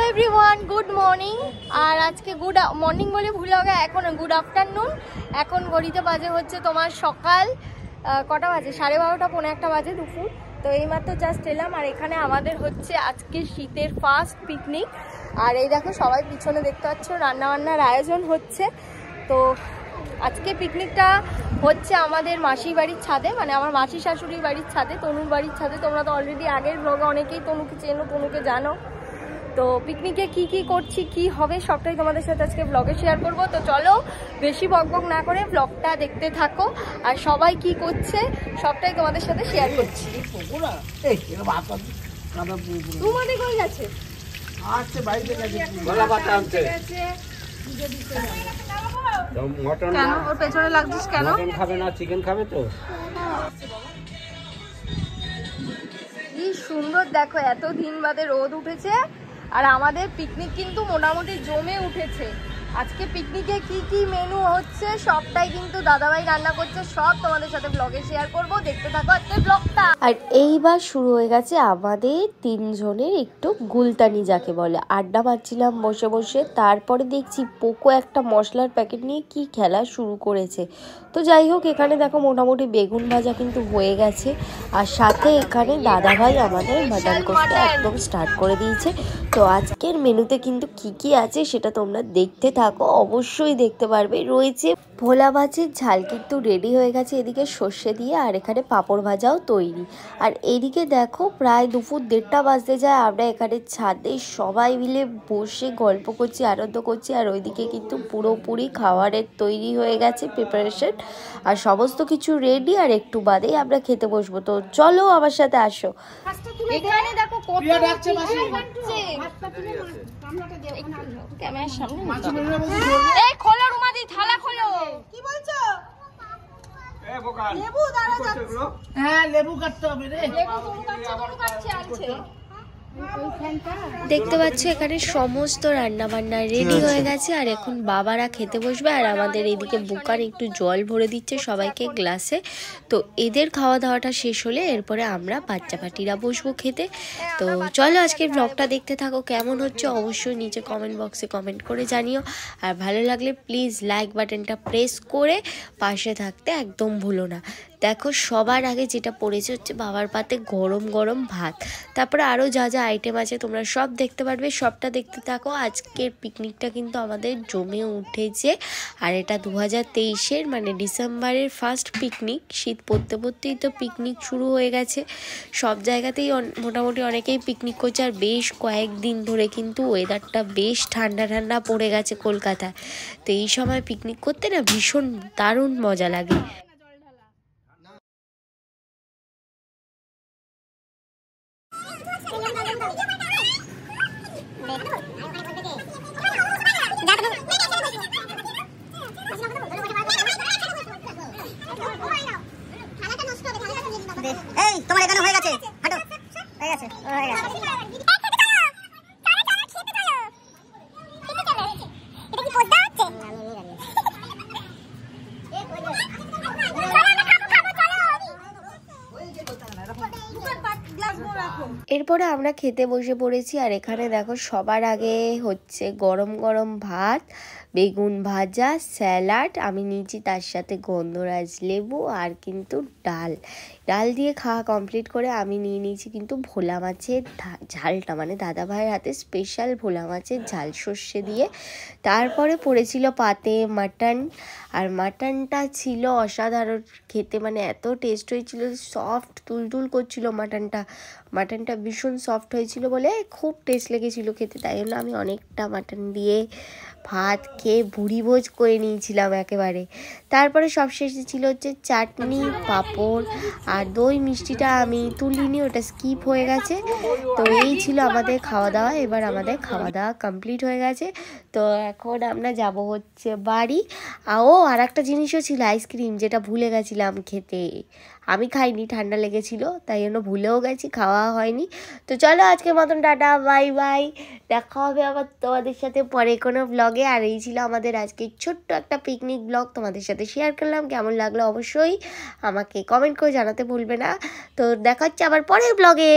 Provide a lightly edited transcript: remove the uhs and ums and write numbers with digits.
Everyone, good morning. আর আজকে good morning বলে ভুল হবে, এখন গুড আফটারনুন। এখন ঘড়িতে বাজে হচ্ছে তোমার সকাল কটা বাজে, 12:30 পৌনে 1 বাজে, দুপুর। তো এইমাত্র জাস্ট এলাম। আর এখানে আমাদের হচ্ছে আজকে শীতের ফার্স্ট পিকনিক। আর এই দেখো সবাই পিছনে দেখতে পাচ্ছ রান্নাবান্নার আয়োজন হচ্ছে। তো আজকে পিকনিকটা হচ্ছে আমাদের মাসির বাড়ির ছাদে, মানে আমার মাসি শাশুড়ির বাড়ির ছাদে, তনুর বাড়ির ছাদে। তোমরা তো অলরেডি আগের ব্লগে অনেকেই তনুকে চেনো, তনুকে জানো। তো পিকনিকে কি কি করছি, কি হবে, সবটাই তোমাদের সাথে আজকে ব্লগে শেয়ার করব। তো চলো বেশি বকবক না করে ব্লগটা দেখতে থাকো, আর সবাই কি করছে সবটাই তোমাদের সাথে শেয়ার করছি। তোমাদের কই গেছে? আচ্ছা বাইরে গেছে, গলা বাতা আনছে। কেন ওর পেছনে লাগছিস কেন? মটন খাবে না, চিকেন খাবে তো। কি সুন্দর দেখো, এত দিন বাদে রোদ উঠেছে আর আমাদের পিকনিক কিন্তু মোটামুটি জমে উঠেছে। আজকে পিকনিকে কি কি মেনু হচ্ছে সবটাই কিন্তু দাদাভাই রান্না করছে, সব তোমাদের সাথে ব্লগে শেয়ার করব। দেখতে থাকো আজকে ব্লগটা। আর এইবার শুরু হয়ে গেছে আমাদের তিনজনের একটু গুলতানি, যাকে বলে। আড্ডা মারছিলাম বসে বসে। তারপরে দেখছি পোকো একটা মশলার প্যাকেট নিয়ে কি খেলা শুরু করেছে। তো যাই হোক, এখানে দেখো মোটামুটি বেগুন ভাজা কিন্তু হয়ে গেছে। আর সাথে এখানে দাদাভাই আমাদের মাটন কষতে একদম স্টার্ট করে দিয়েছে। তো আজকের মেনুতে কিন্তু কি কি আছে সেটা তোমরা দেখতে থাকো, অবশ্যই দেখতে পারবে। রয়েছে ভোলা মাছের ঝাল কিন্তু রেডি হয়ে গেছে এদিকে সর্ষে দিয়ে, আর এখানে পাঁপড় ভাজাও তৈরি। আর এদিকে দেখো প্রায় দুপুর 1:30 বাজতে যায়, আমরা এখানে ছাদে সবাই মিলে বসে গল্প করছি, আনন্দ করছি। আর ওইদিকে কিন্তু পুরোপুরি খাবারের তৈরি হয়ে গেছে প্রিপারেশন, আর সমস্ত কিছু রেডি। আর একটু বাদেই আমরা খেতে বসবো। তো চলো আমার সাথে আসো। এখানে দেখো কত ডাকছে মাসি। ক্যামেরার সামনে এই খোলো রুমাদি, থালা খোলো। কি বলছো? এ বোকাল, লেবু দাঁড়া যাচ্ছে। হ্যাঁ লেবু কাটতে হবে রে। লেবু কোন কাটছে আনছে। দেখতে পাচ্ছ এখানে সমস্ত রান্না বান্না রেডি হয়ে গেছে। আর এখন বাবারা খেতে বসবে, আর আমাদের এদিকে বুকার একটু জল ভরে দিচ্ছে সবাইকে গ্লাসে। তো এদের খাওয়া দাওয়াটা শেষ হলে এরপরে আমরা বাচ্চা পাটিরা বসবো খেতে। তো চলো আজকের ব্লগটা দেখতে থাকো। কেমন হচ্ছে অবশ্যই নিচে কমেন্ট বক্সে কমেন্ট করে জানিও। আর ভালো লাগলে প্লিজ লাইক বাটনটা প্রেস করে পাশে থাকতে একদম ভুলো না। দেখো সবার আগে যেটা পড়েছে হচ্ছে বাবার পাতে গরম গরম ভাত। তারপরে আরও যা যা আইটেম আছে তোমরা সব দেখতে পারবে, সবটা দেখতে থাকো। আজকের পিকনিকটা কিন্তু আমাদের জমে উঠেছে। আর এটা 2023-এর মানে ডিসেম্বরের ফার্স্ট পিকনিক। শীত পড়তে পড়তেই তো পিকনিক শুরু হয়ে গেছে। সব জায়গাতেই মোটামুটি অনেকেই পিকনিক করছে। আর বেশ কয়েকদিন ধরে কিন্তু ওয়েদারটা বেশ ঠান্ডা ঠান্ডা পড়ে গেছে কলকাতায়। তো এই সময় পিকনিক করতে না ভীষণ দারুণ মজা লাগে। এই তোমার এখানে হয়ে গেছে, হাঁটো হয়ে গেছে, হয়ে গেছে। এরপরে আমরা খেতে বসে পড়েছি। আর এখানে দেখো সবার আগে হচ্ছে গরম গরম ভাত, বেগুন ভাজা, স্যালাড আমি নিয়েছি, তার সাথে গন্ধরাজ লেবু, আর কিন্তু ডাল দিয়ে খাওয়া কমপ্লিট করে আমি নিয়ে নিয়েছি কিন্তু ভোলা মাছের ঝালটা, মানে দাদাভাইয়ের হাতে স্পেশাল ভোলা মাছের ঝাল সর্ষে দিয়ে। তারপরে পড়েছিল পাতে মাটন, আর মাটনটা ছিল অসাধারণ খেতে, মানে এত টেস্ট হয়েছিল, সফট তুলতুল করছিল মাটনটা ভীষণ সফট হয়েছিল বলে খুব টেস্ট লেগেছিল খেতে। তাই জন্য আমি অনেকটা মাটন দিয়ে ভাত খেয়ে ভুড়ি ভোজ করে নিয়েছিলাম একেবারে। তারপরে সবশেষে ছিল হচ্ছে চাটনি, পাঁপড় আর দই। মিষ্টিটা আমি তুলিনি, ওটা স্কিপ হয়ে গেছে। তো এই ছিল আমাদের খাওয়া দাওয়া। এবার আমাদের খাওয়া দাওয়া কমপ্লিট হয়ে গেছে। তো এখন আমরা যাব হচ্ছে বাড়ি। আর একটা জিনিসও ছিল আইসক্রিম, যেটা ভুলে গেছিলাম খেতে। আমি খাইনি, ঠান্ডা লেগেছিল, তাই জন্য ভুলেও গেছি, খাওয়া হয়নি। তো চলো আজকের মতন টাটা, বাই বাই। দেখা হবে আবার তোমাদের সাথে পরে কোনো ব্লগে। আর এই ছিল আমাদের আজকে ছোট্ট একটা পিকনিক ব্লগ, তোমাদের সাথে শেয়ার করলাম। কেমন লাগলো অবশ্যই আমাকে কমেন্ট করে জানাতে ভুলবে না। তো দেখা হচ্ছে আবার পরের ব্লগে।